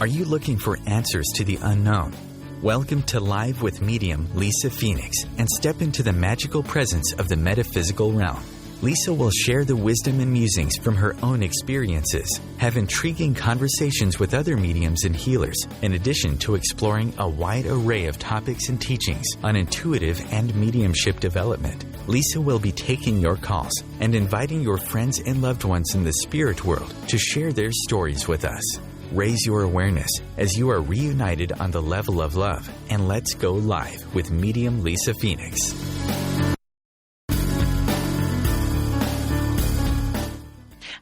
Are you looking for answers to the unknown? Welcome to Live with Medium Lisa Phoenix and step into the magical presence of the metaphysical realm. Lisa will share the wisdom and musings from her own experiences, have intriguing conversations with other mediums and healers, in addition to exploring a wide array of topics and teachings on intuitive and mediumship development. Lisa will be taking your calls and inviting your friends and loved ones in the spirit world to share their stories with us. Raise your awareness as you are reunited on the level of love, and let's go live with Medium Lisa Phoenix.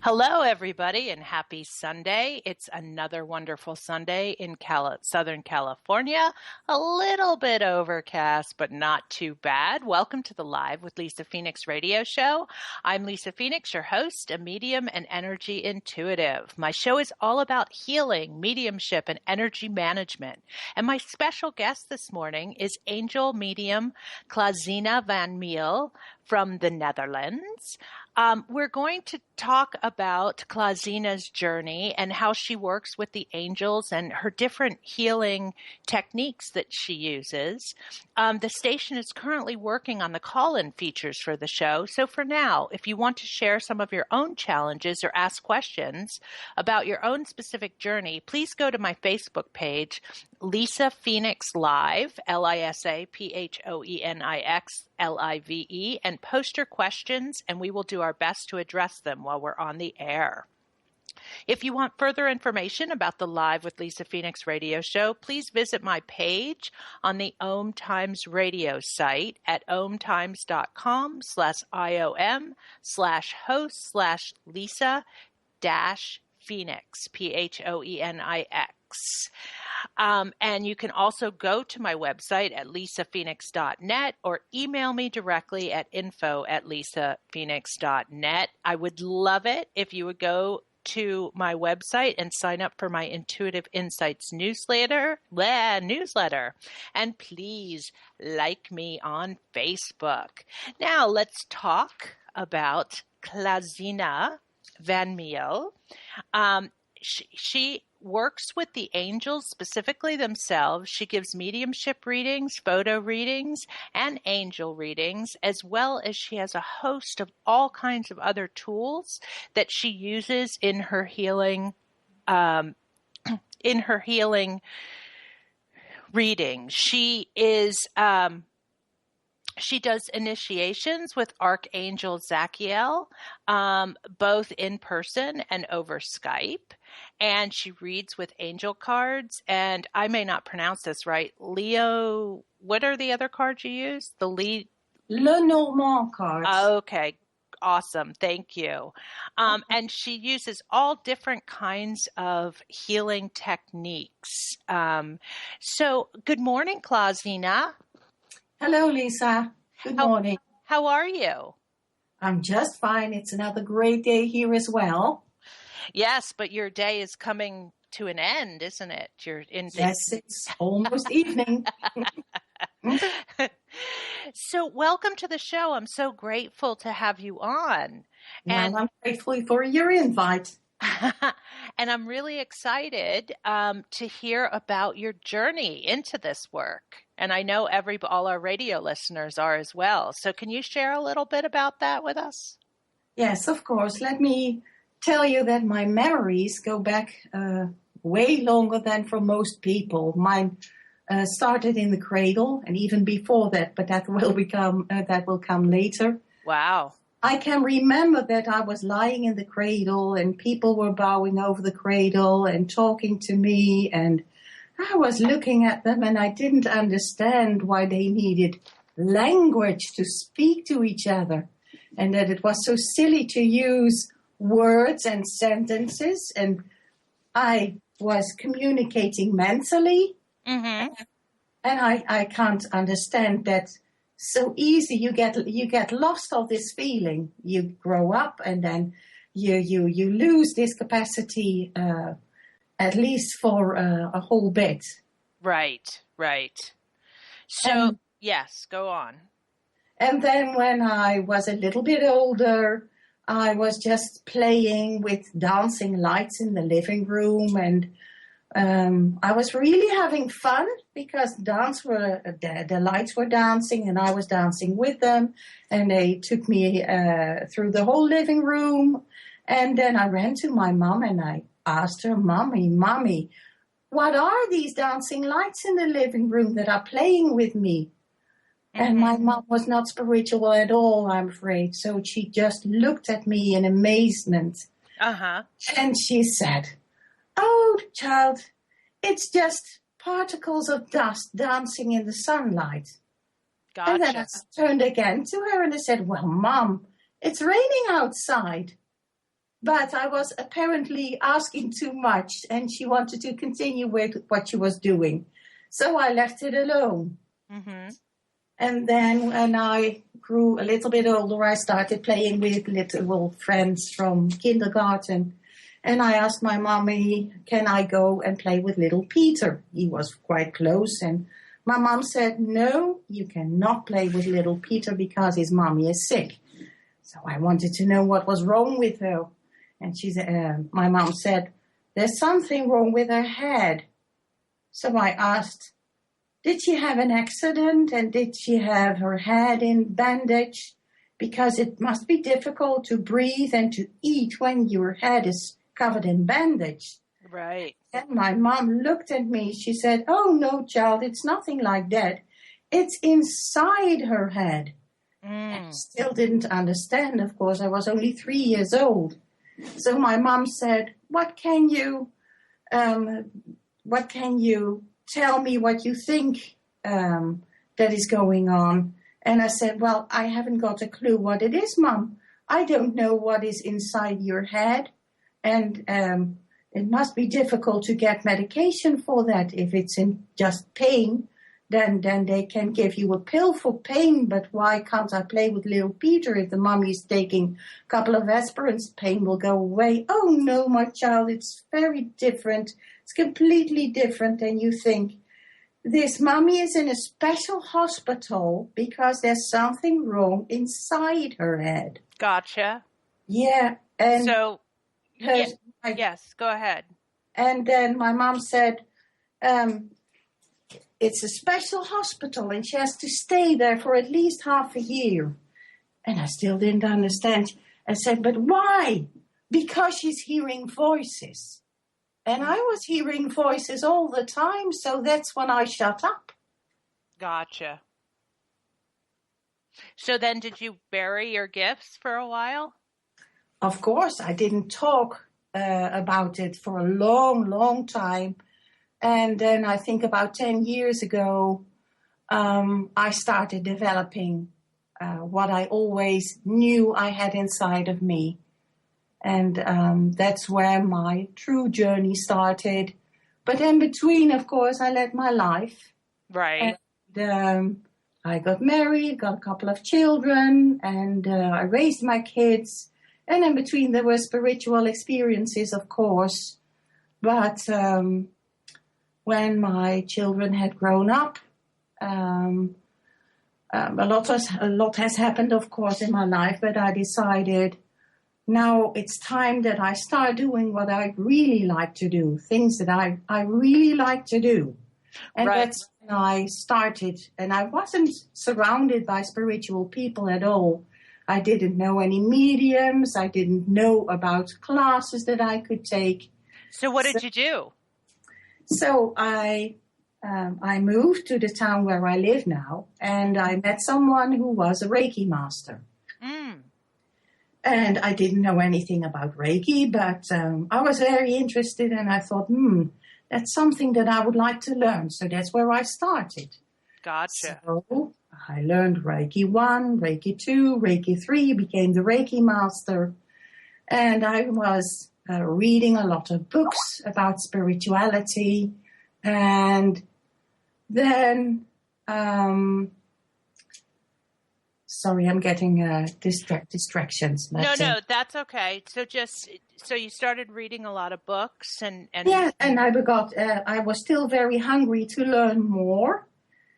Hello, everybody, and happy Sunday. It's another wonderful Sunday in Southern California. A little bit overcast, but not too bad. Welcome to the Live with Lisa Phoenix radio show. I'm Lisa Phoenix, your host, a medium and energy intuitive. My show is all about healing, mediumship, and energy management. And my special guest this morning is angel medium Klazina van Meel from the Netherlands. We're going to talk about Klazina's journey and how she works with the angels and her different healing techniques that she uses. The station is currently working on the call-in features for the show. So for now, if you want to share some of your own challenges or ask questions about your own specific journey, please go to my Facebook page, Lisa Phoenix Live, LISAPHOENIX LIVE, and post your questions, and we will do our best to address them while we're on the air. If you want further information about the Live with Lisa Phoenix radio show, please visit my page on the OMTimes radio site at omtimes.com/host/Lisa-Phoenix, PHOENIX. And you can also go to my website at lisaphoenix.net or email me directly at info@lisaphoenix.net. I would love it if you would go to my website and sign up for my Intuitive Insights newsletter. And please like me on Facebook. Now let's talk about Klazina van Meel. She works with the angels, specifically themselves. She gives mediumship readings, photo readings, and angel readings, as well as she has a host of all kinds of other tools that she uses in her healing readings. She does initiations with Archangel Zachiel, both in person and over Skype. And she reads with angel cards. And I may not pronounce this right. Leo, what are the other cards you use? Lenormand cards. Okay. Awesome. Thank you. And she uses all different kinds of healing techniques. So good morning, Klazina. Hello, Lisa. Good morning. How are you? I'm just fine. It's another great day here as well. Yes, but your day is coming to an end, isn't it? Yes, it's almost evening. So welcome to the show. I'm so grateful to have you on. And I'm grateful for your invite. And I'm really excited to hear about your journey into this work. And I know all our radio listeners are as well. So can you share a little bit about that with us? Yes, of course. Let me tell you that my memories go back way longer than for most people. Mine started in the cradle and even before that, but that will come later. Wow. I can remember that I was lying in the cradle and people were bowing over the cradle and talking to me, and I was looking at them and I didn't understand why they needed language to speak to each other, and that it was so silly to use words and sentences, and I was communicating mentally. Mm-hmm. And I can't understand that so easy. You get lost of this feeling. You grow up and then you lose this capacity, at least for a whole bit. Right. So, yes, go on. And then when I was a little bit older, I was just playing with dancing lights in the living room, and I was really having fun because the lights were dancing and I was dancing with them, and they took me through the whole living room. And then I ran to my mom and I asked her, Mommy, what are these dancing lights in the living room that are playing with me? Mm-hmm. And my mom was not spiritual at all, I'm afraid. So she just looked at me in amazement. Uh-huh. And she said, "Oh, child, it's just particles of dust dancing in the sunlight." Gotcha. And then I turned again to her and I said, "Well, Mom, it's raining outside." But I was apparently asking too much and she wanted to continue with what she was doing. So I left it alone. Mm-hmm. And then when I grew a little bit older, I started playing with little friends from kindergarten. And I asked my mommy, can I go and play with little Peter? He was quite close. And my mom said, no, you cannot play with little Peter because his mommy is sick. So I wanted to know what was wrong with her. And my mom said, there's something wrong with her head. So I asked, did she have an accident and did she have her head in bandage? Because it must be difficult to breathe and to eat when your head is covered in bandage. Right. And my mom looked at me. She said, oh, no, child, it's nothing like that. It's inside her head. And I still didn't understand, of course. I was only 3 years old. So my mom said, what can you tell me what you think that is going on? And I said, well, I haven't got a clue what it is, Mom. I don't know what is inside your head. And it must be difficult to get medication for that. If it's in just pain, then they can give you a pill for pain. But why can't I play with little Peter? If the mommy is taking a couple of aspirins, pain will go away. Oh, no, my child, it's very different. It's completely different than you think. This mommy is in a special hospital because there's something wrong inside her head. Gotcha. Yeah. And so, yes, go ahead. And then my mom said, it's a special hospital and she has to stay there for at least half a year. And I still didn't understand. I said, but why? Because she's hearing voices. And I was hearing voices all the time, so that's when I shut up. Gotcha. So then did you bury your gifts for a while? Of course, I didn't talk about it for a long, long time. And then I think about 10 years ago, I started developing what I always knew I had inside of me. And that's where my true journey started. But in between, of course, I led my life. Right. And I got married, got a couple of children, and I raised my kids. And in between, there were spiritual experiences, of course. But when my children had grown up, a lot has happened, of course, in my life. But I decided, now it's time that I start doing what I really like to do, things that I really like to do. And that's when I started. And I wasn't surrounded by spiritual people at all. I didn't know any mediums. I didn't know about classes that I could take. So what did you do? So I moved to the town where I live now, and I met someone who was a Reiki master. And I didn't know anything about Reiki, but I was very interested, and I thought, that's something that I would like to learn. So that's where I started. Gotcha. So I learned Reiki 1, Reiki 2, Reiki 3, became the Reiki master. And I was reading a lot of books about spirituality. And then, sorry, I'm getting distractions. No, that's okay. So you started reading a lot of books and yeah, and I was still very hungry to learn more.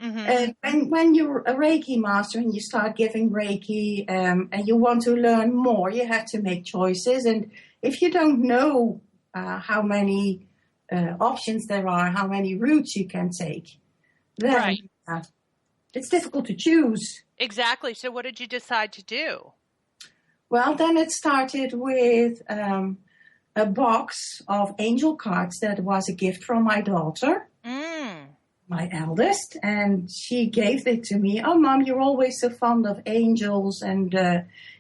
Mm-hmm. And when you're a Reiki master and you start giving Reiki and you want to learn more, you have to make choices. And if you don't know how many options there are, how many routes you can take, then Right. It's difficult to choose. Exactly. So what did you decide to do? Well, then it started with a box of angel cards that was a gift from my daughter, my eldest, and she gave it to me. Oh, Mom, you're always so fond of angels, and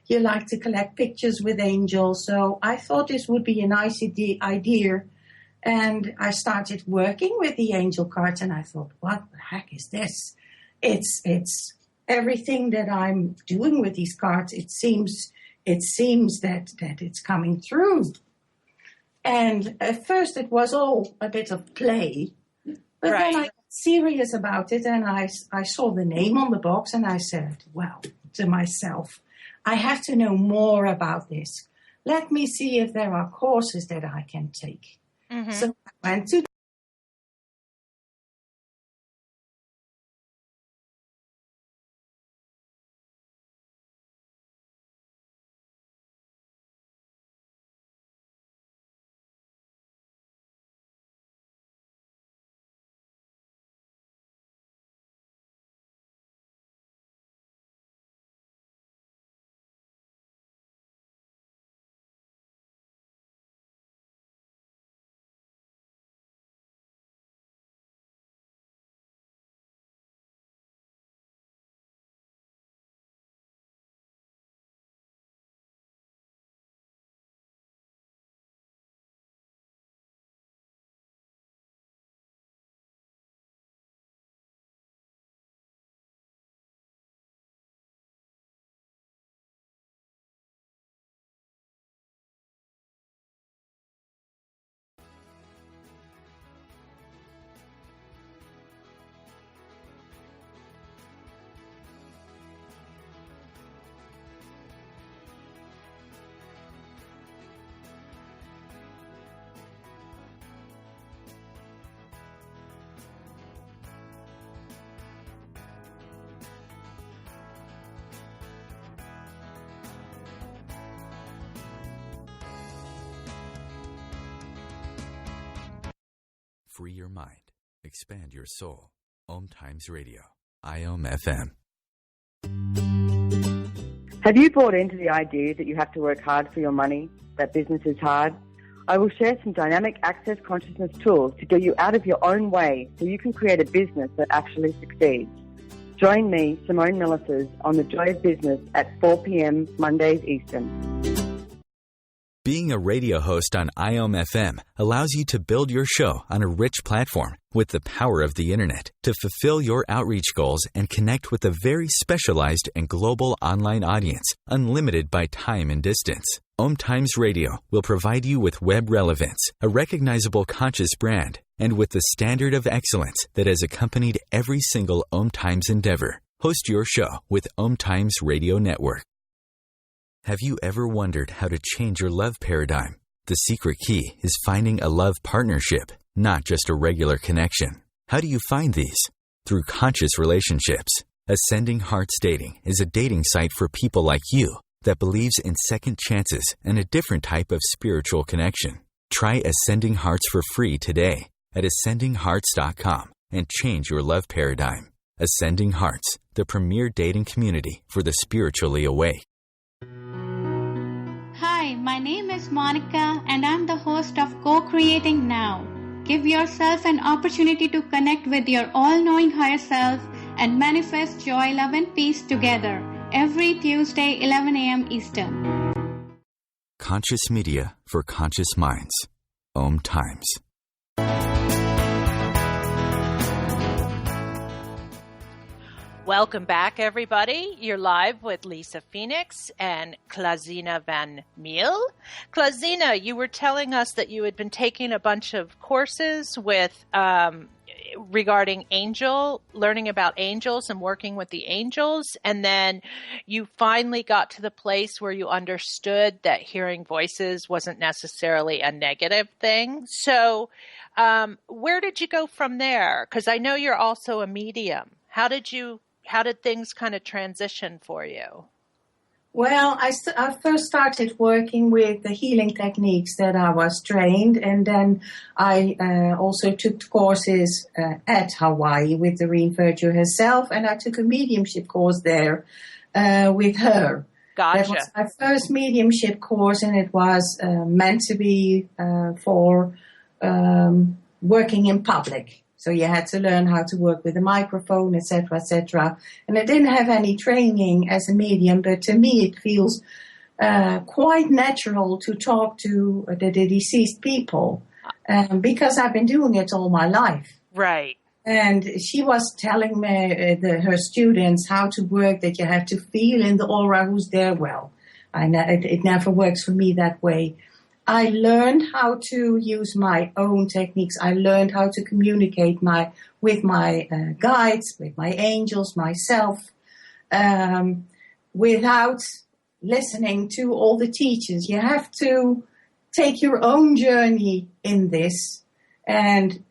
you like to collect pictures with angels. So I thought this would be a nice idea. And I started working with the angel cards, and I thought, what the heck is this? It's everything that I'm doing with these cards. It seems that it's coming through. And at first it was all a bit of play, but then I got serious about it, and I saw the name on the box, and I said, well, to myself, I have to know more about this. Let me see if there are courses that I can take. Mm-hmm. So I went to Free your mind. Expand your soul. OMTimes Radio. IOM FM. Have you bought into the idea that you have to work hard for your money, that business is hard? I will share some dynamic access consciousness tools to get you out of your own way so you can create a business that actually succeeds. Join me, Simone Millisers, on The Joy of Business at 4 p.m. Mondays Eastern. Being a radio host on IOM FM allows you to build your show on a rich platform with the power of the internet to fulfill your outreach goals and connect with a very specialized and global online audience, unlimited by time and distance. OMTimes Radio will provide you with web relevance, a recognizable conscious brand, and with the standard of excellence that has accompanied every single OMTimes endeavor. Host your show with OMTimes Radio Network. Have you ever wondered how to change your love paradigm? The secret key is finding a love partnership, not just a regular connection. How do you find these? Through conscious relationships. Ascending Hearts Dating is a dating site for people like you that believes in second chances and a different type of spiritual connection. Try Ascending Hearts for free today at ascendinghearts.com and change your love paradigm. Ascending Hearts, the premier dating community for the spiritually awake. Hi, my name is Monica and I'm the host of Co-Creating Now. Give yourself an opportunity to connect with your all-knowing higher self and manifest joy, love and peace together every Tuesday, 11 a.m. Eastern. Conscious media for conscious minds. OMTimes. Welcome back, everybody. You're live with Lisa Phoenix and Klazina Van Meel. Klazina, you were telling us that you had been taking a bunch of courses with regarding learning about angels and working with the angels, and then you finally got to the place where you understood that hearing voices wasn't necessarily a negative thing. So where did you go from there? Because I know you're also a medium. How did things kind of transition for you? Well, I first started working with the healing techniques that I was trained, and then I also took courses at Hawaii with Doreen Virtue herself, and I took a mediumship course there with her. Gotcha. That was my first mediumship course, and it was meant to be for working in public. So you had to learn how to work with a microphone, etc., etc. And I didn't have any training as a medium, but to me it feels quite natural to talk to the deceased people because I've been doing it all my life. Right. And she was telling me, her students, how to work, that you have to feel in the aura who's there. Well, it never works for me that way. I learned how to use my own techniques. I learned how to communicate with my guides, with my angels, myself, without listening to all the teachers. You have to take your own journey in this. And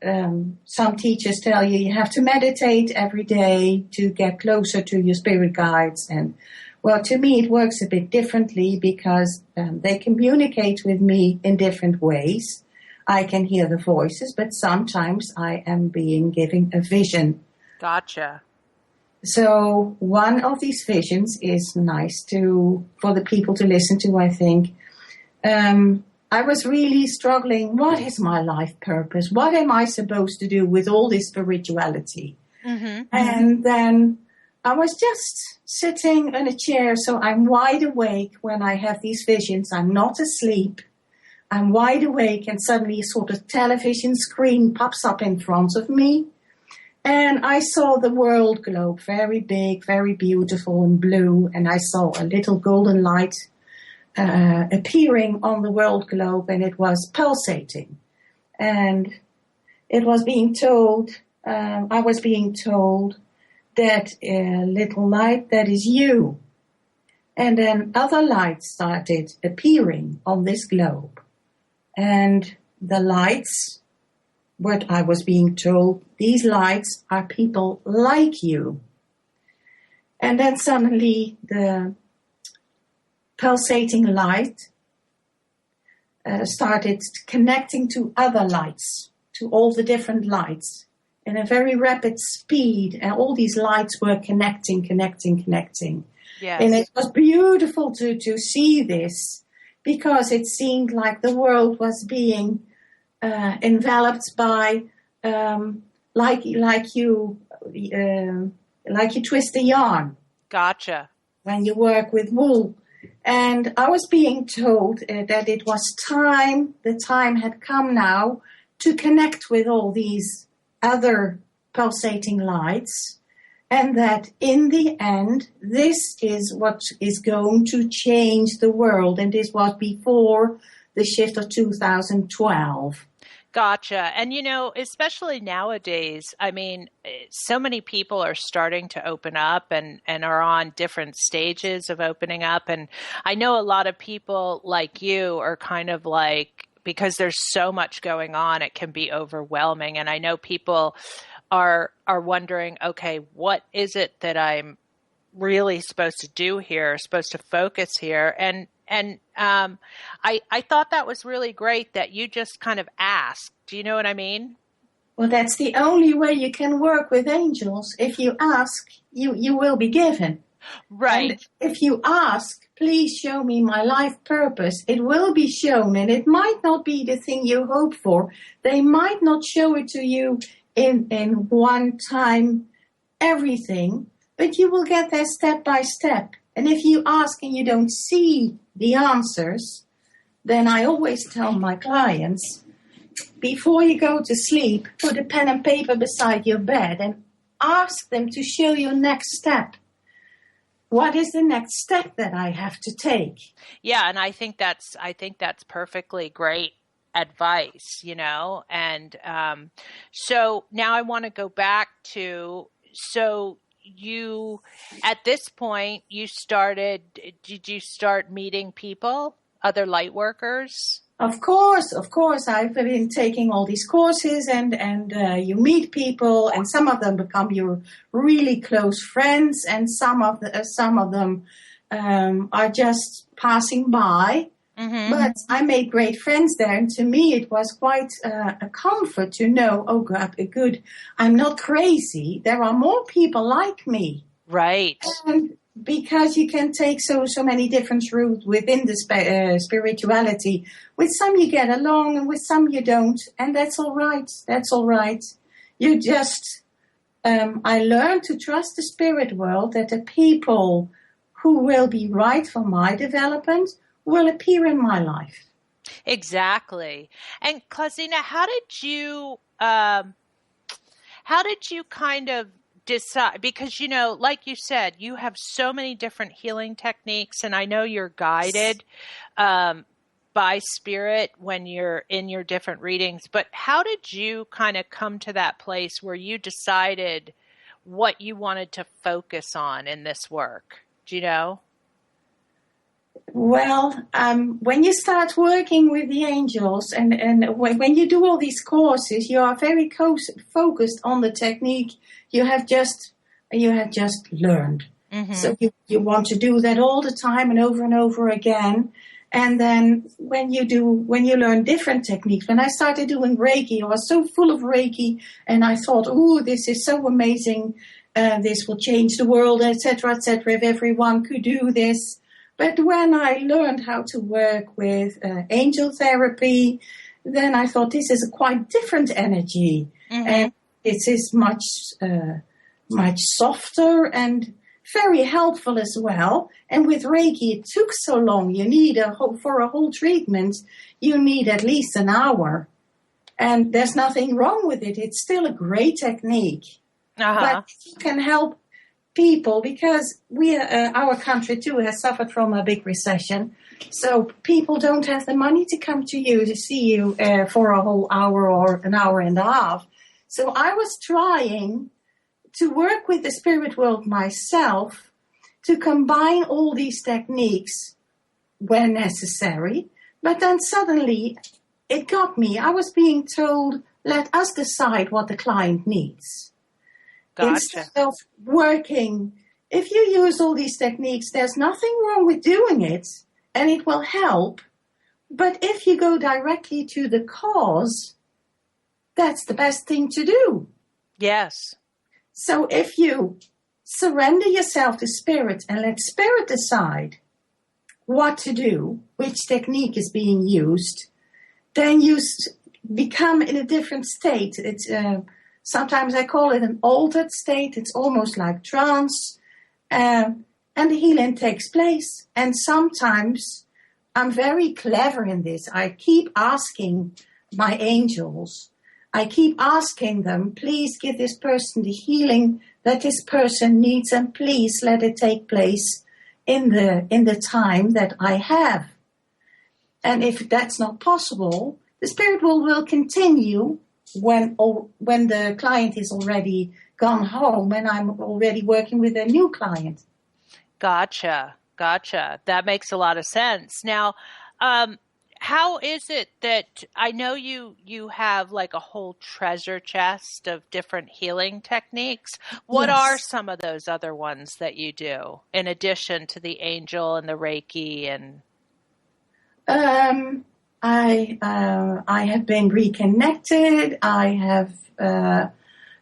some teachers tell you have to meditate every day to get closer to your spirit guides. And well, to me, it works a bit differently because they communicate with me in different ways. I can hear the voices, but sometimes I am being given a vision. Gotcha. So one of these visions is nice for the people to listen to, I think. I was really struggling. What is my life purpose? What am I supposed to do with all this spirituality? Mm-hmm. And then I was just sitting in a chair, so I'm wide awake when I have these visions. I'm not asleep. I'm wide awake, and suddenly a sort of television screen pops up in front of me. And I saw the world globe, very big, very beautiful and blue. And I saw a little golden light appearing on the world globe, and it was pulsating. And it was being told, I was being told, that little light, that is you. And then other lights started appearing on this globe. And the lights, what I was being told, these lights are people like you. And then suddenly the pulsating light started connecting to other lights, to all the different lights. In a very rapid speed, and all these lights were connecting. Yes. And it was beautiful to see this, because it seemed like the world was being enveloped by, like you twist a yarn. Gotcha. When you work with wool. And I was being told that it was time, the time had come now to connect with all these other pulsating lights, and that in the end, this is what is going to change the world. And this was before the shift of 2012. Gotcha. And, especially nowadays, I mean, so many people are starting to open up and are on different stages of opening up. And I know a lot of people like you are kind of like, because there's so much going on, it can be overwhelming. And I know people are wondering, okay, what is it that I'm really supposed to do here, supposed to focus here? And I thought that was really great that you just kind of asked. Do you know what I mean? Well, that's the only way you can work with angels. If you ask, you will be given. Right. And if you ask, please show me my life purpose, it will be shown, and it might not be the thing you hope for. They might not show it to you in one time, everything, but you will get there step by step. And if you ask and you don't see the answers, then I always tell my clients, before you go to sleep, put a pen and paper beside your bed and ask them to show your next step. What is the next step that I have to take? Yeah, and I think that's perfectly great advice, And so now I want to go back to, so you, at this point, did you start meeting people, other light workers? Of course. I've been taking all these courses, and you meet people, and some of them become your really close friends, and some of them are just passing by. Mm-hmm. But I made great friends there, and to me it was quite a comfort to know, oh God, good, I'm not crazy. There are more people like me. Right. And because you can take so many different routes within the spirituality. With some you get along, and with some you don't, and that's all right. That's all right. You just, I learned to trust the spirit world, that the people who will be right for my development will appear in my life. Exactly. And Klazina, how did you kind of decide? Because, you know, like you said, you have so many different healing techniques, and I know you're guided by spirit when you're in your different readings, but how did you kind of come to that place where you decided what you wanted to focus on in this work? Do you know? Well, when you start working with the angels, and when you do all these courses, you are very focused on the technique you have just learned. Mm-hmm. So you want to do that all the time and over again. And then when you learn different techniques, when I started doing Reiki, I was so full of Reiki, and I thought, oh, this is so amazing. This will change the world, etc., if everyone could do this. But when I learned how to work with angel therapy, then I thought this is a quite different energy. Mm-hmm. And it is much softer and very helpful as well. And with Reiki, it took so long. You need for a whole treatment, you need at least an hour. And there's nothing wrong with it. It's still a great technique. Uh-huh. But you can help people, because our country too has suffered from a big recession. So people don't have the money to come to you to see you for a whole hour or an hour and a half. So I was trying to work with the spirit world myself to combine all these techniques where necessary. But then suddenly it got me. I was being told, let us decide what the client needs. Gotcha. Instead of working, if you use all these techniques, there's nothing wrong with doing it, and it will help. But if you go directly to the cause, that's the best thing to do. Yes. So if you surrender yourself to spirit and let spirit decide what to do, which technique is being used, then you become in a different state. It's sometimes I call it an altered state. It's almost like trance. And the healing takes place. And sometimes I'm very clever in this. I keep asking my angels. I keep asking them, please give this person the healing that this person needs, and please let it take place in the time that I have. And if that's not possible, the spirit will continue when the client is already gone home and I'm already working with a new client. Gotcha. That makes a lot of sense. Now, how is it that I know you have like a whole treasure chest of different healing techniques? What Yes. are some of those other ones that you do in addition to the angel and the Reiki and? I have been reconnected. I have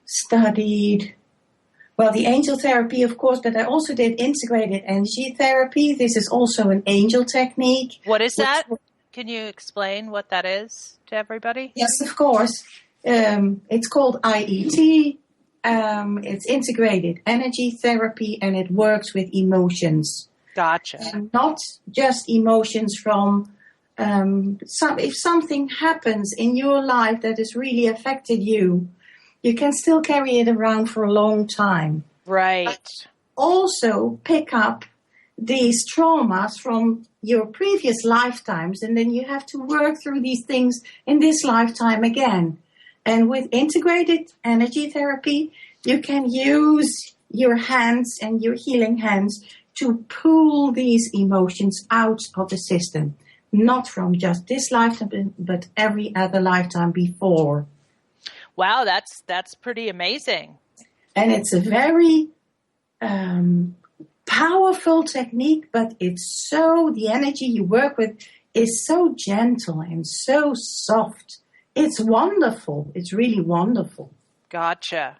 studied, well, the angel therapy, of course, but I also did integrated energy therapy. This is also an angel technique. What is that? Can you explain what that is to everybody? Yes, of course. It's called IET. It's integrated energy therapy, and it works with emotions. Gotcha. And not just emotions from if something happens in your life that has really affected you, you can still carry it around for a long time. Right. But also pick up these traumas from your previous lifetimes, and then you have to work through these things in this lifetime again. And with integrated energy therapy, you can use your hands and your healing hands to pull these emotions out of the system. Not from just this lifetime, but every other lifetime before. Wow, that's pretty amazing. And it's a very powerful technique, but the energy you work with is so gentle and so soft. It's wonderful. It's really wonderful. Gotcha.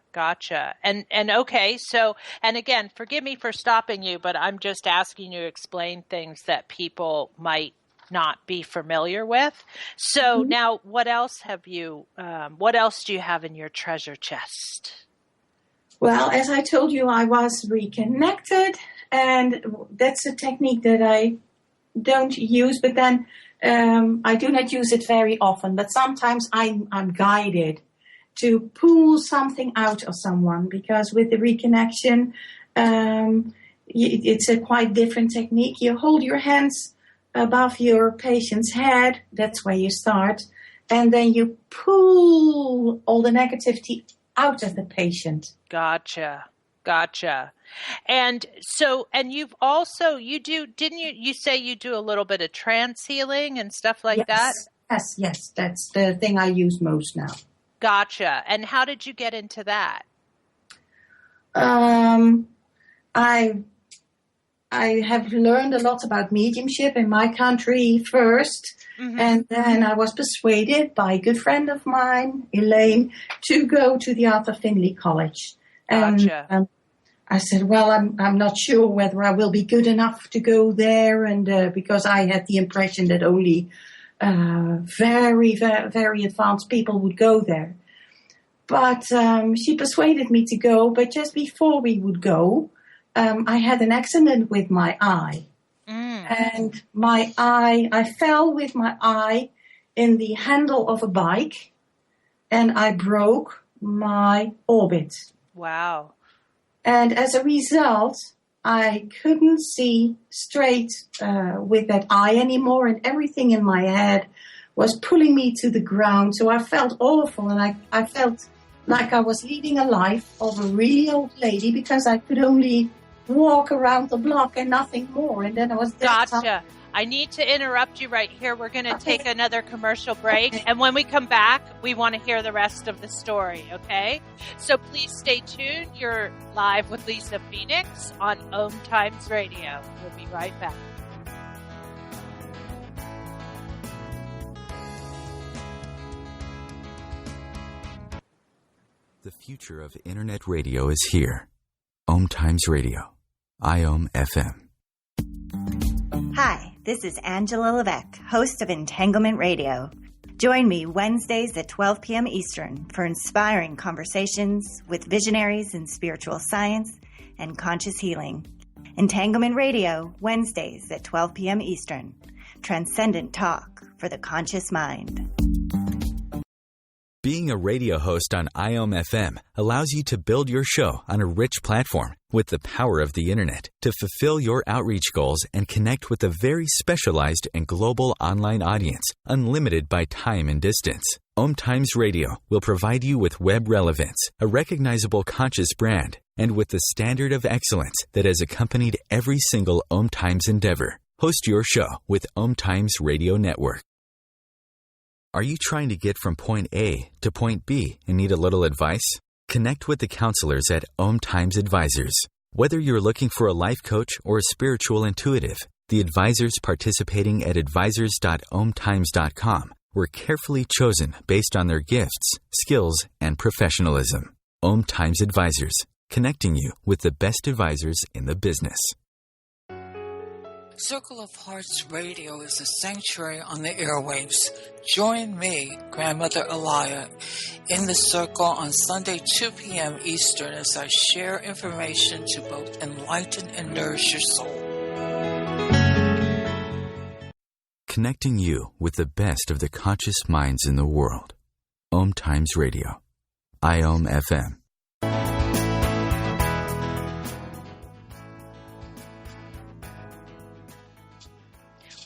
And okay, so, and again, forgive me for stopping you, but I'm just asking you to explain things that people might not be familiar with. So now, what else do you have in your treasure chest? Well, as I told you, I was reconnected, and that's a technique that I don't use, but then I do not use it very often, but sometimes I'm guided to pull something out of someone, because with the reconnection, it's a quite different technique. You hold your hands above your patient's head, that's where you start, and then you pull all the negativity out of the patient. Gotcha. And so, and you say you do a little bit of trance healing and stuff like that? Yes. That's the thing I use most now. Gotcha. And how did you get into that? I have learned a lot about mediumship in my country first, and then I was persuaded by a good friend of mine, Elaine, to go to the Arthur Findlay College. Gotcha. And I said, well, I'm not sure whether I will be good enough to go there, and because I had the impression that only very, very, very advanced people would go there. But she persuaded me to go, but just before we would go, I had an accident with my eye. And I fell with my eye in the handle of a bike, and I broke my orbit. Wow. And as a result, I couldn't see straight with that eye anymore, and everything in my head was pulling me to the ground. So I felt awful, and I felt like I was leading a life of a really old lady, because I could only walk around the block and nothing more. And then I was Gotcha. I need to interrupt you right here. We're going to take another commercial break. And when we come back, we want to hear the rest of the story, okay? So please stay tuned. You're live with Lisa Phoenix on OMTimes Radio. We'll be right back. The future of Internet radio is here. OMTimes Radio. IOM FM. Hi, this is Angela Levesque, host of Entanglement Radio. Join me Wednesdays at 12 p.m. Eastern for inspiring conversations with visionaries in spiritual science and conscious healing. Entanglement Radio, Wednesdays at 12 p.m. Eastern. Transcendent talk for the conscious mind. Being a radio host on IOM FM allows you to build your show on a rich platform with the power of the Internet to fulfill your outreach goals and connect with a very specialized and global online audience, unlimited by time and distance. OMTimes Radio will provide you with web relevance, a recognizable conscious brand, and with the standard of excellence that has accompanied every single OMTimes endeavor. Host your show with OMTimes Radio Network. Are you trying to get from point A to point B and need a little advice? Connect with the counselors at OMTimes Advisors. Whether you're looking for a life coach or a spiritual intuitive, the advisors participating at advisors.omtimes.com were carefully chosen based on their gifts, skills, and professionalism. OMTimes Advisors, connecting you with the best advisors in the business. Circle of Hearts Radio is a sanctuary on the airwaves. Join me, Grandmother Elia, in the circle on Sunday, 2 p.m. Eastern as I share information to both enlighten and nourish your soul. Connecting you with the best of the conscious minds in the world. OMTimes Radio. IOM FM.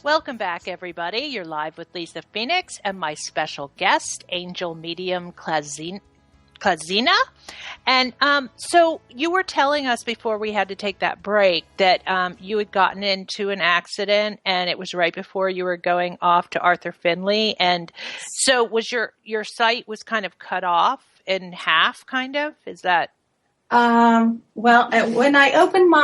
Welcome back, everybody. You're live with Lisa Phoenix and my special guest, Angel Medium Klazina. And so you were telling us before we had to take that break that you had gotten into an accident, and it was right before you were going off to Arthur Findlay. And so was your sight was kind of cut off in half, kind of? Is that When I opened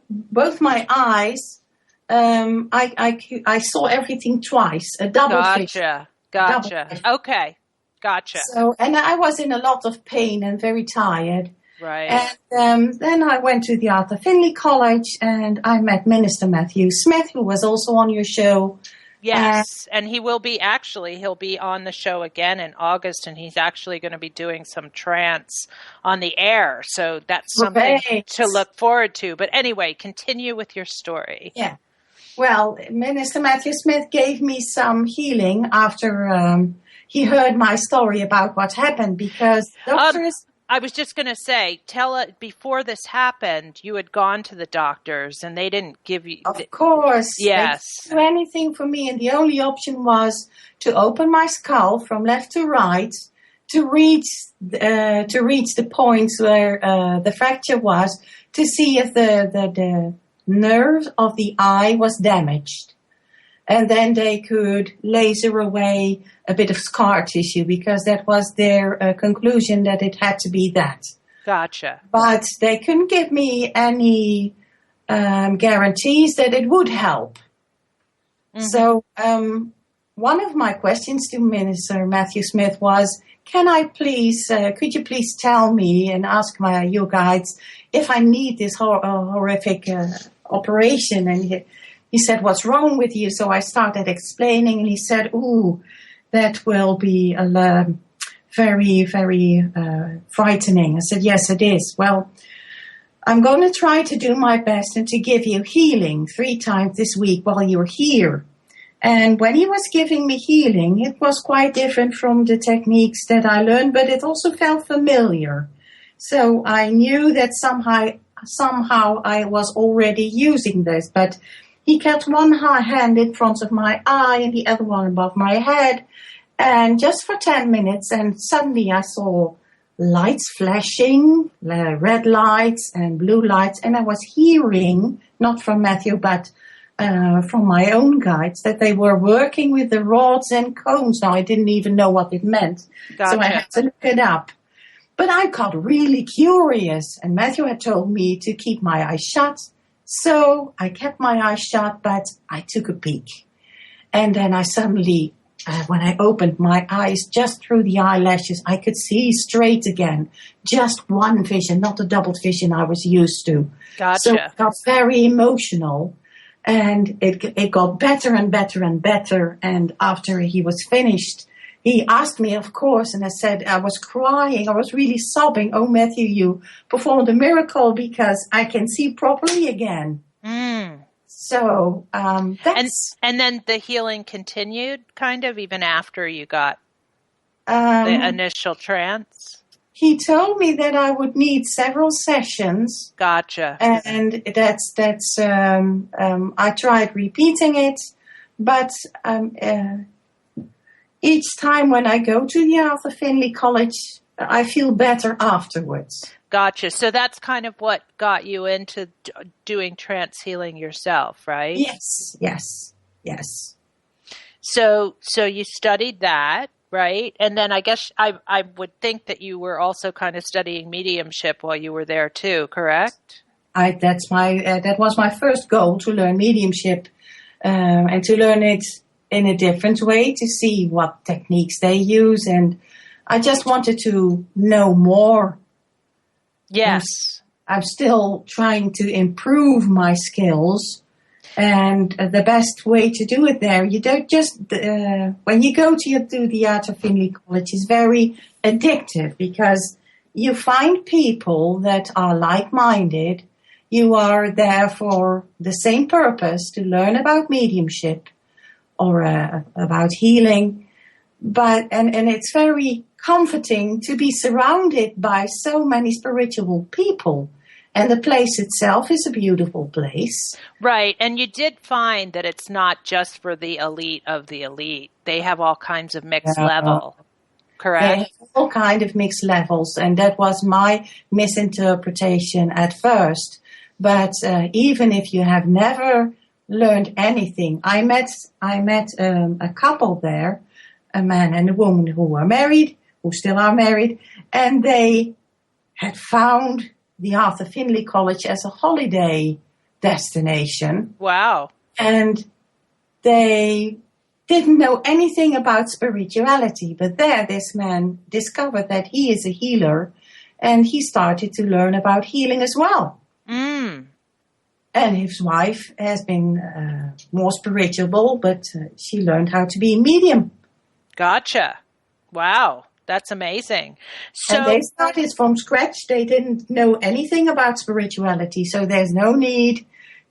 both my eyes, I saw everything twice, a double vision. Gotcha. Okay. Gotcha. So, and I was in a lot of pain and very tired. Right. And then I went to the Arthur Findlay College and I met Minister Matthew Smith, who was also on your show. Yes, and he'll be on the show again in August, and he's actually going to be doing some trance on the air. So that's something to look forward to. But anyway, continue with your story. Yeah. Well, Minister Matthew Smith gave me some healing after he heard my story about what happened, because doctors... I was just going to say, before this happened, you had gone to the doctors and they didn't give you... Of course. Yes. They didn't do anything for me, and the only option was to open my skull from left to right to reach the points where the fracture was, to see if the nerve of the eye was damaged. And then they could laser away a bit of scar tissue, because that was their conclusion, that it had to be that. Gotcha. But they couldn't give me any guarantees that it would help. Mm-hmm. So one of my questions to Minister Matthew Smith was, could you please tell me and ask your guides if I need this horrific operation? And he said, what's wrong with you? So I started explaining, and he said, that will be very, very frightening. I said, yes, it is. Well, I'm going to try to do my best and to give you healing 3 times this week while you're here. And when he was giving me healing, it was quite different from the techniques that I learned, but it also felt familiar. So I knew that somehow I was already using this, but he kept one hand in front of my eye and the other one above my head, and just for 10 minutes, and suddenly I saw lights flashing, red lights and blue lights, and I was hearing, not from Matthew, but from my own guides, that they were working with the rods and cones. Now, I didn't even know what it meant, So I had to look it up. But I got really curious, and Matthew had told me to keep my eyes shut. So I kept my eyes shut, but I took a peek. And then I suddenly, when I opened my eyes just through the eyelashes, I could see straight again. Just one vision, not the doubled vision I was used to. Gotcha. So it got very emotional. And it got better and better and better. And after he was finished, he asked me, of course, and I said, I was crying. I was really sobbing. Oh, Matthew, you performed a miracle, because I can see properly again. Mm. So that's... And then the healing continued, kind of, even after you got the initial trance? He told me that I would need several sessions. Gotcha. And I tried repeating it, but each time when I go to the Arthur Findlay College, I feel better afterwards. Gotcha. So that's kind of what got you into doing trance healing yourself, right? Yes. So you studied that, right? And then I guess I would think that you were also kind of studying mediumship while you were there too, correct? That was my first goal, to learn mediumship, and to learn it in a different way, to see what techniques they use. And I just wanted to know more. Yes. I'm still trying to improve my skills. And the best way to do it there, you don't just, when you go to the Arthur Findlay College, it's very addictive, because you find people that are like-minded. You are there for the same purpose, to learn about mediumship or about healing. And it's very comforting to be surrounded by so many spiritual people. And the place itself is a beautiful place. Right. And you did find that it's not just for the elite of the elite. They have all kinds of mixed level, correct? They have all kinds of mixed levels. And that was my misinterpretation at first. But even if you have never learned anything, I met a couple there, a man and a woman who were married, who still are married, and they had found the Arthur Findlay College as a holiday destination. Wow. And they didn't know anything about spirituality, but there this man discovered that he is a healer, and he started to learn about healing as well. And his wife has been more spiritual, but she learned how to be a medium. Gotcha. Wow. That's amazing. So, and they started from scratch. They didn't know anything about spirituality, so there's no need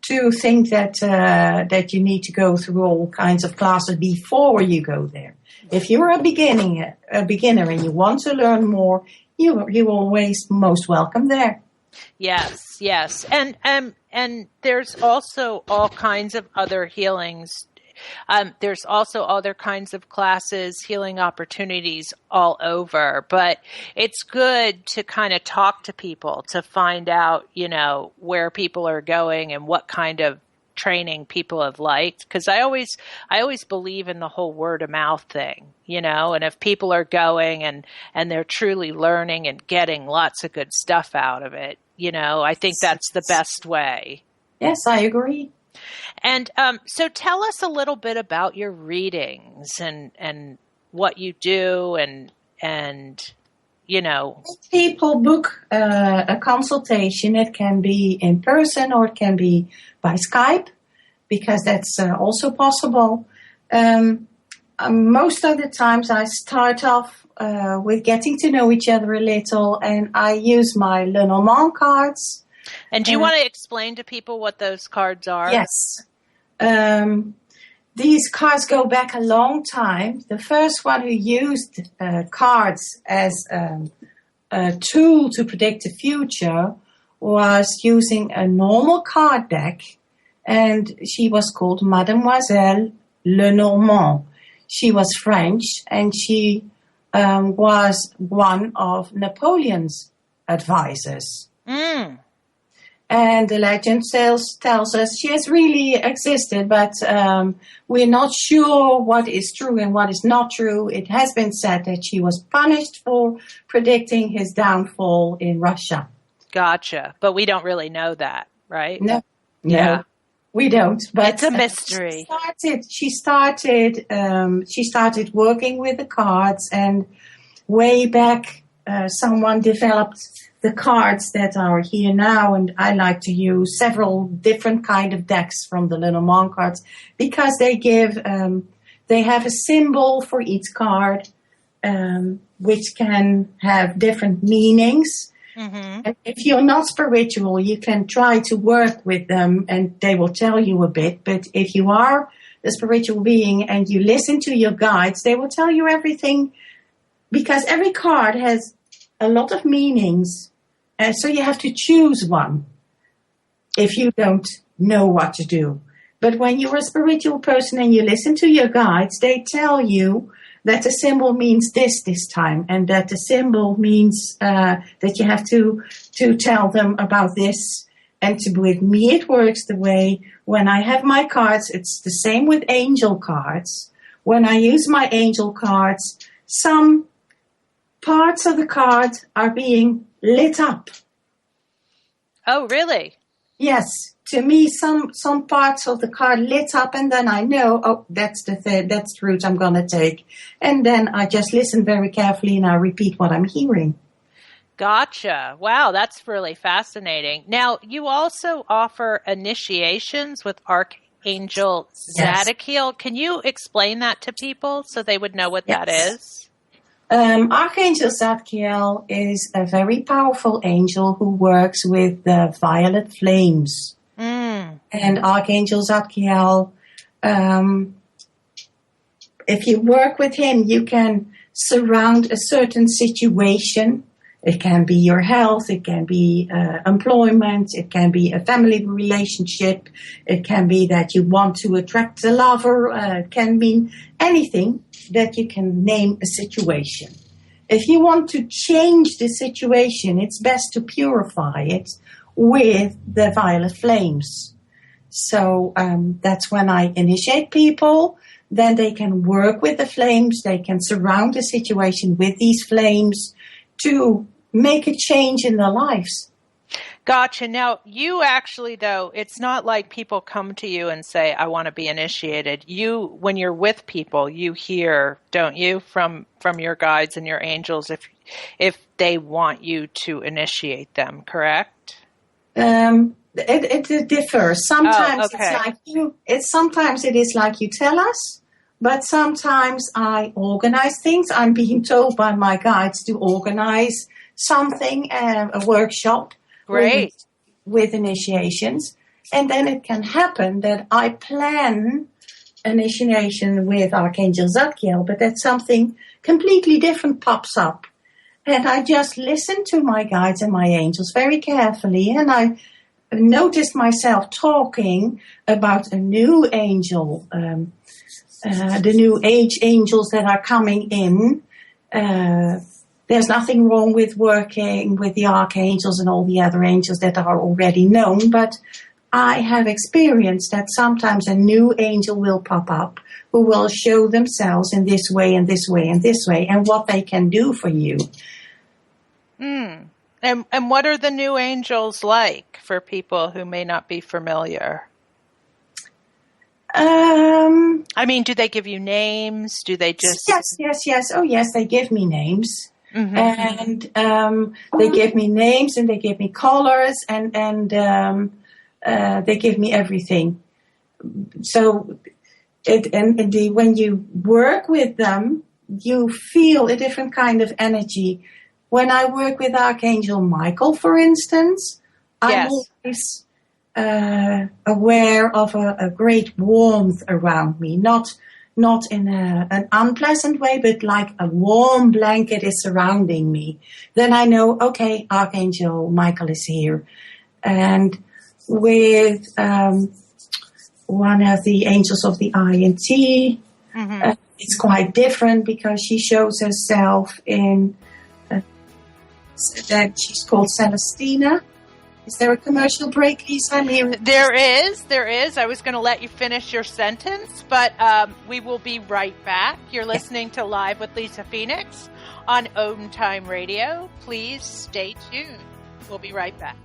to think that you need to go through all kinds of classes before you go there. If you're a beginner and you want to learn more, you're always most welcome there. Yes. And there's also all kinds of other healings. There's also other kinds of classes, healing opportunities all over, but it's good to kind of talk to people to find out, where people are going and what kind of training people have liked. Cause I always believe in the whole word of mouth thing, and if people are going and they're truly learning and getting lots of good stuff out of it, I think that's the best way. Yes, I agree. And so tell us a little bit about your readings and what you do and people book a consultation. It can be in person or it can be by Skype, because that's also possible. Most of the times I start off with getting to know each other a little, and I use my Lenormand cards. And do you want to explain to people what those cards are? Yes. These cards go back a long time. The first one who used cards as a tool to predict the future was using a normal card deck, and she was called Mademoiselle Lenormand. She was French, and she was one of Napoleon's advisors. And the legend tells us she has really existed, but we're not sure what is true and what is not true. It has been said that she was punished for predicting his downfall in Russia. Gotcha. But we don't really know that, right? No. Yeah. We don't. But it's a mystery. She started working with the cards, and way back someone developed the cards that are here now, and I like to use several different kind of decks from the Lenormand cards, because they have a symbol for each card, which can have different meanings. Mm-hmm. And if you're not spiritual, you can try to work with them and they will tell you a bit. But if you are a spiritual being and you listen to your guides, they will tell you everything, because every card has a lot of meanings. So you have to choose one if you don't know what to do. But when you're a spiritual person and you listen to your guides, they tell you that the symbol means this time, and that the symbol means that you have to tell them about this. And with me, it works the way when I have my cards, it's the same with angel cards. When I use my angel cards, some parts of the card are being lit up. Oh, really? Yes. To me, some parts of the card lit up, and then I know, that's the route I'm going to take. And then I just listen very carefully and I repeat what I'm hearing. Gotcha. Wow, that's really fascinating. Now, you also offer initiations with Archangel Zadkiel. Yes. Can you explain that to people so they would know what that is? Archangel Zadkiel is a very powerful angel who works with the violet flames. And Archangel Zadkiel, if you work with him, you can surround a certain situation. It can be your health, it can be employment, it can be a family relationship, it can be that you want to attract a lover, it can mean anything that you can name a situation. If you want to change the situation, it's best to purify it with the violet flames. So that's when I initiate people. Then they can work with the flames. They can surround the situation with these flames to make a change in their lives. Gotcha. Now, you actually, though, it's not like people come to you and say, I want to be initiated. You, when you're with people, you hear, don't you, from your guides and your angels if they want you to initiate them, correct? It differs. Sometimes okay. it's like sometimes it is like you tell us, but sometimes I organize things. I'm being told by my guides to organize something, a workshop. Great. With initiations. And then it can happen that I plan initiation with Archangel Zadkiel, but that something completely different pops up. And I just listen to my guides and my angels very carefully, and I noticed myself talking about a new angel, the new age angels that are coming in. There's nothing wrong with working with the archangels and all the other angels that are already known, but I have experienced that sometimes a new angel will pop up who will show themselves in this way and this way and this way and what they can do for you. And what are the new angels like for people who may not be familiar? I mean, do they give you names? Do they just... Yes. Oh, yes, they give me names. Mm-hmm. And they give me names and they give me colors and they give me everything. So when you work with them, you feel a different kind of energy. When I work with Archangel Michael, for instance, I'm always aware of a great warmth around me, not in an unpleasant way, but like a warm blanket is surrounding me. Then I know, okay, Archangel Michael is here. And with one of the angels of the INT, it's quite different because she shows herself in, that she's called Celestina. Is there a commercial break, Lisa? There is. I was going to let you finish your sentence, but we will be right back. You're listening to Live with Lisa Phoenix on OMTime Radio. Please stay tuned. We'll be right back.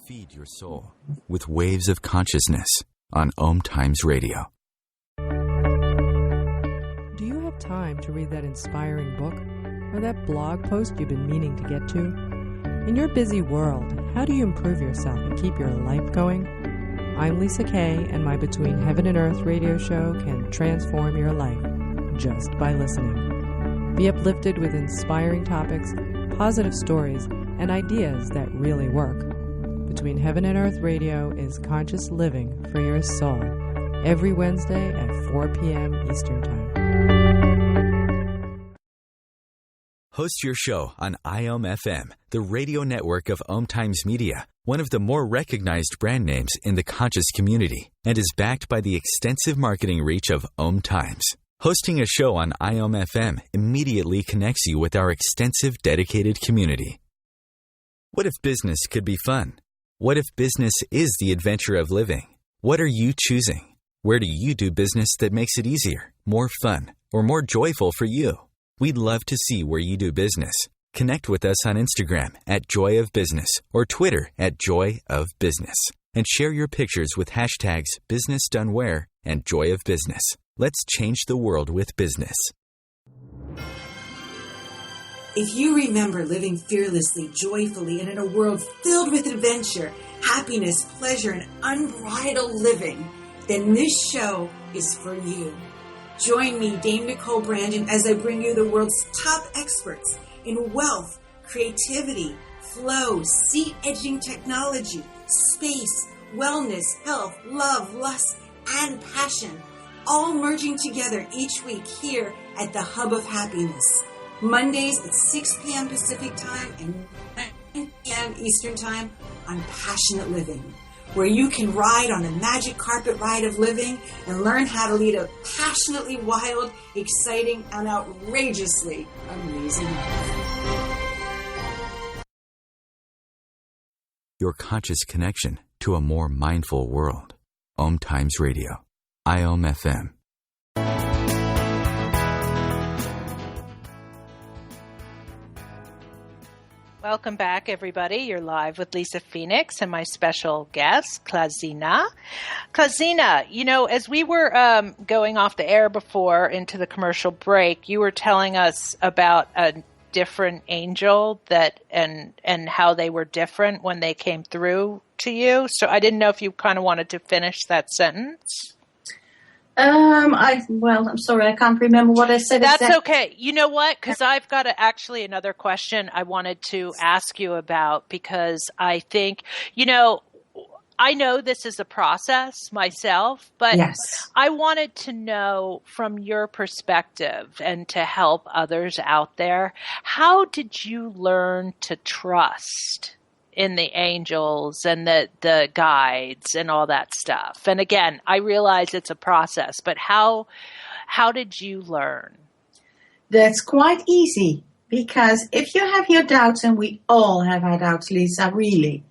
Feed your soul with waves of consciousness on OMTimes Radio. Do you have time to read that inspiring book or that blog post you've been meaning to get to? In your busy world, how do you improve yourself and keep your life going? I'm Lisa Kay, and my Between Heaven and Earth radio show can transform your life just by listening. Be uplifted with inspiring topics, positive stories, and ideas that really work. Between Heaven and Earth Radio is conscious living for your soul, every Wednesday at 4 p.m. Eastern Time. Host your show on IOM-FM, the radio network of OMTimes Media, one of the more recognized brand names in the conscious community, and is backed by the extensive marketing reach of OMTimes. Hosting a show on IOM-FM immediately connects you with our extensive dedicated community. What if business could be fun? What if business is the adventure of living? What are you choosing? Where do you do business that makes it easier, more fun, or more joyful for you? We'd love to see where you do business. Connect with us on Instagram at Joy of Business or Twitter at Joy of Business, and share your pictures with hashtags BusinessDoneWhere and Joy of Business. Let's change the world with business. If you remember living fearlessly, joyfully, and in a world filled with adventure, happiness, pleasure, and unbridled living, then this show is for you. Join me, Dame Nicole Brandon, as I bring you the world's top experts in wealth, creativity, flow, sea-edging technology, space, wellness, health, love, lust, and passion, all merging together each week here at the Hub of Happiness. Mondays at 6 p.m. Pacific Time and 9 p.m. Eastern Time on Passionate Living, where you can ride on the magic carpet ride of living and learn how to lead a passionately wild, exciting, and outrageously amazing life. Your conscious connection to a more mindful world. OMTimes Radio. IOM FM. Welcome back, everybody. You're live with Lisa Phoenix and my special guest, Klazina. Klazina, as we were going off the air before into the commercial break, you were telling us about a different angel and how they were different when they came through to you. So I didn't know if you kind of wanted to finish that sentence. I'm sorry, I can't remember what I said. That's okay. You know what? Because I've got actually another question I wanted to ask you about, because I think, I know this is a process myself, but yes. I wanted to know from your perspective and to help others out there, how did you learn to trust in the angels and the guides and all that stuff? And again, I realize it's a process, but how did you learn? That's quite easy, because if you have your doubts, and we all have our doubts, Lisa, really,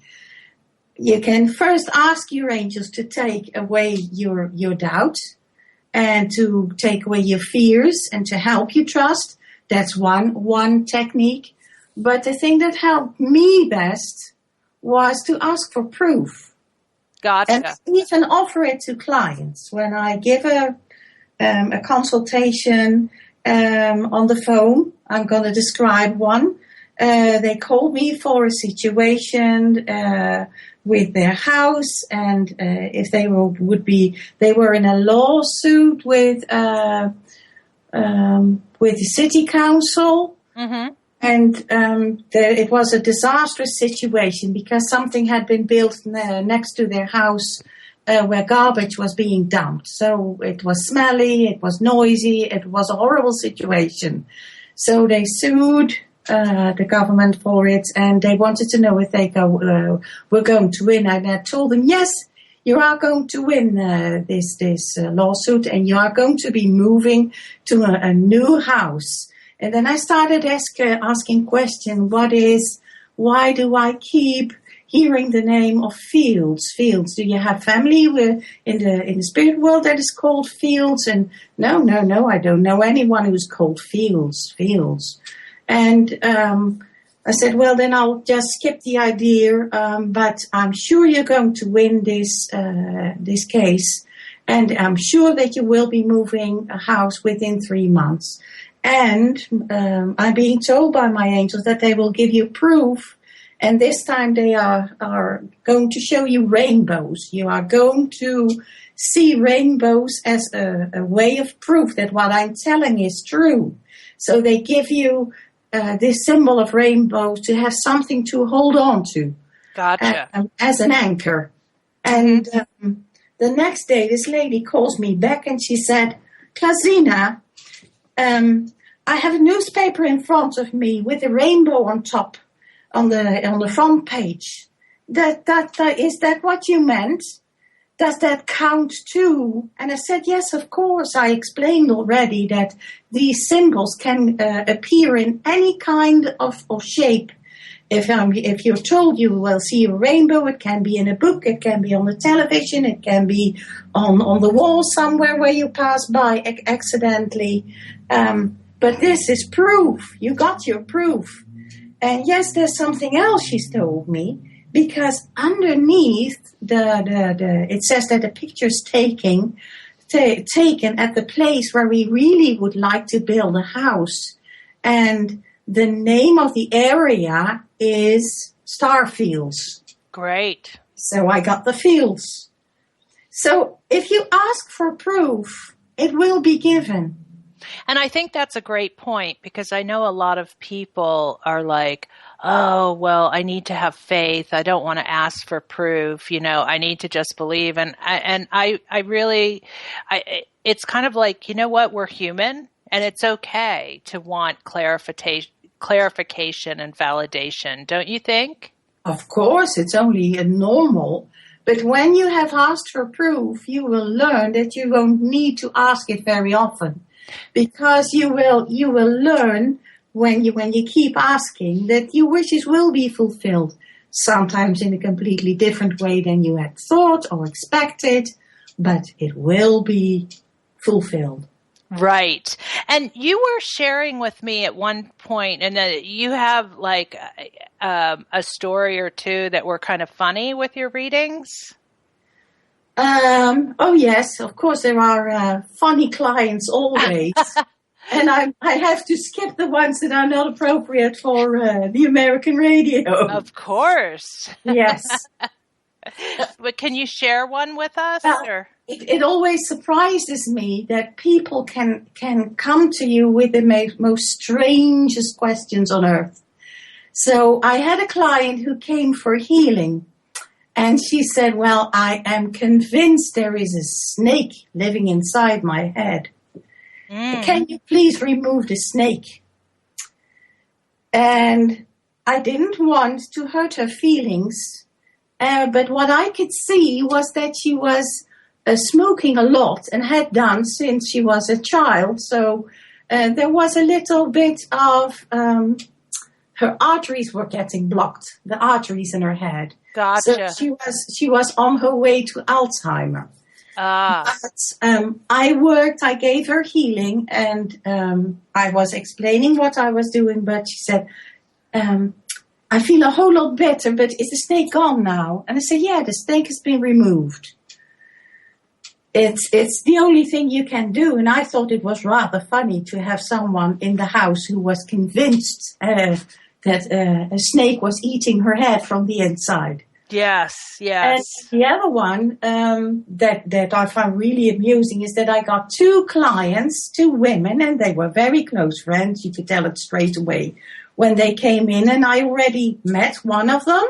you can first ask your angels to take away your doubts and to take away your fears and to help you trust. That's one technique. But the thing that helped me best was to ask for proof. Gotcha. And even offer it to clients. When I give a consultation on the phone, I'm going to describe one. They called me for a situation with their house, and if they were in a lawsuit with the city council. Mm-hmm. And it was a disastrous situation because something had been built next to their house where garbage was being dumped. So it was smelly, it was noisy, it was a horrible situation. So they sued the government for it, and they wanted to know if they were going to win. And I told them, yes, you are going to win this lawsuit, and you are going to be moving to a new house. And then I started asking questions. Why do I keep hearing the name of Fields? Fields. Do you have family in the spirit world that is called Fields? And no, I don't know anyone who's called Fields. And I said, well, then I'll just skip the idea. But I'm sure you're going to win this case, and I'm sure that you will be moving a house within 3 months. And I'm being told by my angels that they will give you proof. And this time they are going to show you rainbows. You are going to see rainbows as a way of proof that what I'm telling is true. So they give you this symbol of rainbows to have something to hold on to. Gotcha. As an anchor. And the next day, this lady calls me back and she said, Klazina, I have a newspaper in front of me with a rainbow on top on the front page. Is that what you meant? Does that count too? And I said, yes, of course. I explained already that these symbols can appear in any kind of shape. If you're told you will see a rainbow, it can be in a book, it can be on the television, it can be on the wall somewhere where you pass by accidentally. But this is proof. You got your proof. And yes, there's something else she's told me, because underneath it says that the picture's taken at the place where we really would like to build a house. And the name of the area is Starfields. Great. So I got the fields. So if you ask for proof, it will be given. And I think that's a great point, because I know a lot of people are like, oh, well, I need to have faith. I don't want to ask for proof. I need to just believe. And I really, it's kind of like, you know what? We're human, and it's okay to want clarification and validation. Don't you think? Of course, it's only normal. But when you have asked for proof, you will learn that you won't need to ask it very often. Because you will learn when you keep asking that your wishes will be fulfilled. sometimes in a completely different way than you had thought or expected, but it will be fulfilled. Right. And you were sharing with me at one point, and you have like a story or two that were kind of funny with your readings. Oh yes, of course there are funny clients always. And I have to skip the ones that are not appropriate for the American radio. Of course. Yes. But can you share one with us? Or? It always surprises me that people can come to you with the most strangest questions on earth. So I had a client who came for healing. And she said, well, I am convinced there is a snake living inside my head. Can you please remove the snake? And I didn't want to hurt her feelings. But what I could see was that she was smoking a lot and had done since she was a child. So there was a little bit of her arteries were getting blocked, the arteries in her head. Gotcha. So she was on her way to Alzheimer. But I gave her healing, and I was explaining what I was doing, but she said, I feel a whole lot better, but is the snake gone now? And I said, yeah, the snake has been removed. It's the only thing you can do. And I thought it was rather funny to have someone in the house who was convinced that a snake was eating her head from the inside. Yes. And the other one that I found really amusing is that I got two clients, two women, and they were very close friends. You could tell it straight away when they came in. And I already met one of them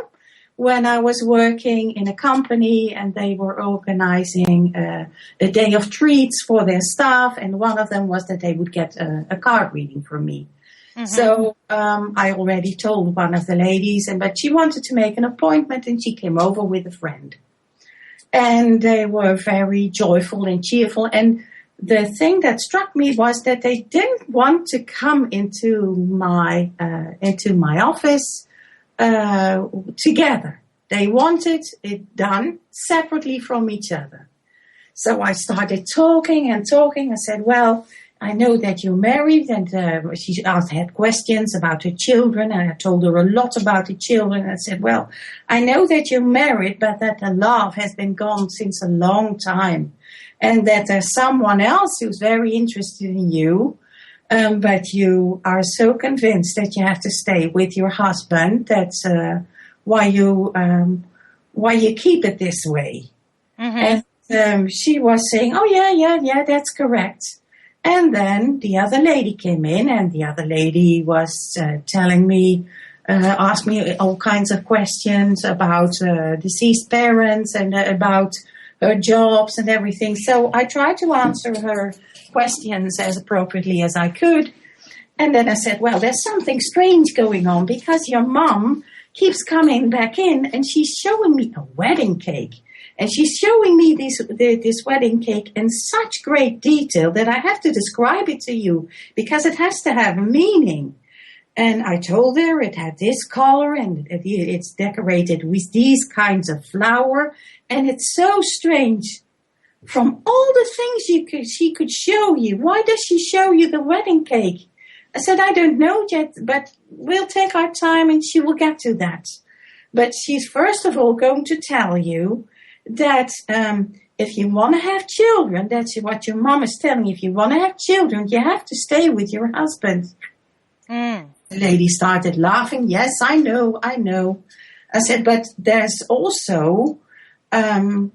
when I was working in a company, and they were organizing a day of treats for their staff. And one of them was that they would get a card reading from me. Mm-hmm. So I already told one of the ladies, but she wanted to make an appointment, and she came over with a friend. And they were very joyful and cheerful. And the thing that struck me was that they didn't want to come into my office together. They wanted it done separately from each other. So I started talking. I said, well, I know that you're married, and she had questions about her children, and I told her a lot about the children. I said, well, I know that you're married, but that the love has been gone since a long time, and that there's someone else who's very interested in you, but you are so convinced that you have to stay with your husband. That's why you keep it this way. Mm-hmm. And she was saying, oh, yeah, that's correct. And then the other lady came in, and the other lady was telling me, asked me all kinds of questions about deceased parents and about her jobs and everything. So I tried to answer her questions as appropriately as I could. And then I said, well, there's something strange going on, because your mom keeps coming back in, and she's showing me a wedding cake. And she's showing me this wedding cake in such great detail that I have to describe it to you, because it has to have meaning. And I told her it had this color, and it's decorated with these kinds of flower. And it's so strange. From all the things she could show you, why does she show you the wedding cake? I said, I don't know yet, but we'll take our time and she will get to that. But she's first of all going to tell you that if you want to have children, that's what your mom is telling you. If you want to have children, you have to stay with your husband. The lady started laughing. Yes, I know. I said, but there's also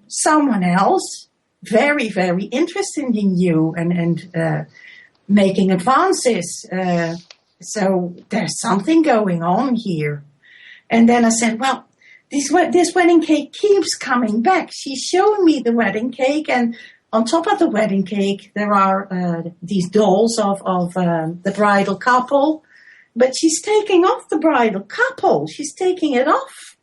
someone else very, very interested in you and making advances. So there's something going on here. And then I said, well, this wedding cake keeps coming back. She's showing me the wedding cake, and on top of the wedding cake, there are these dolls of the bridal couple. But she's taking off the bridal couple. She's taking it off.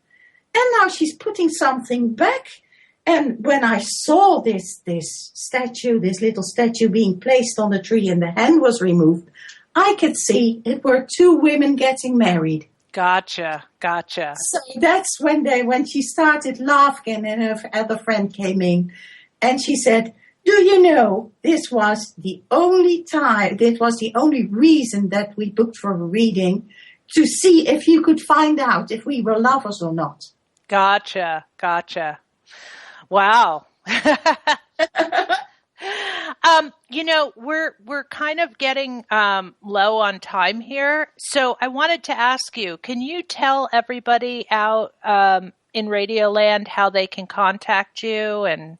And now she's putting something back. And when I saw this little statue being placed on the tree and the hand was removed, I could see it were two women getting married. Gotcha. So that's when she started laughing, and her other friend came in, and she said, "Do you know, this was the only reason that we booked for a reading, to see if you could find out if we were lovers or not." Gotcha. Wow. We're kind of getting low on time here. So I wanted to ask you, can you tell everybody out in Radioland how they can contact you, and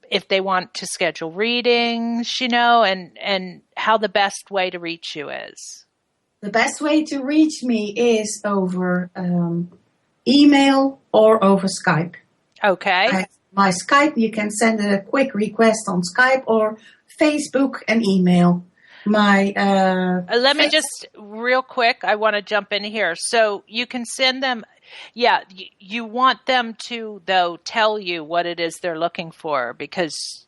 if they want to schedule readings, and how the best way to reach you is? The best way to reach me is over email or over Skype. Okay. My Skype, you can send a quick request on Skype, or Facebook and email. Let me just real quick, I want to jump in here. So you can send them, you want them to, though, tell you what it is they're looking for, because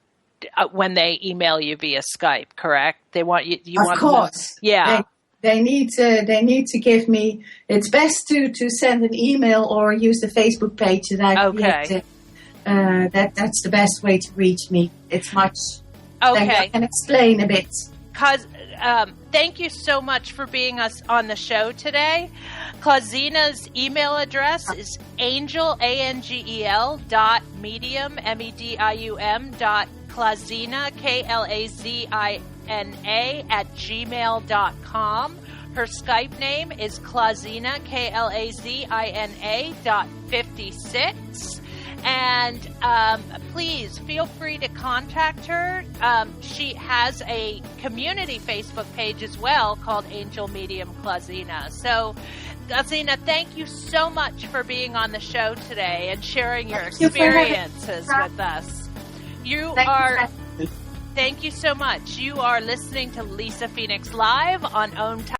when they email you via Skype, correct? They want you. Of course. Yeah. They need to give me. It's best to send an email or use the Facebook page that I created. That's the best way to reach me. It's much. Okay. I can explain a bit. Thank you so much for being on the show today. Klazina's email address is angel, ANGEL, .medium, MEDIUM, .klazina, KLAZINA, @gmail.com. Her Skype name is Klazina, KLAZINA, .56. And please feel free to contact her. She has a community Facebook page as well called Angel Medium Klazina. So, Klazina, thank you so much for being on the show today and sharing your experiences with us. Thank you so much. You are listening to Lisa Phoenix Live on OMTimes.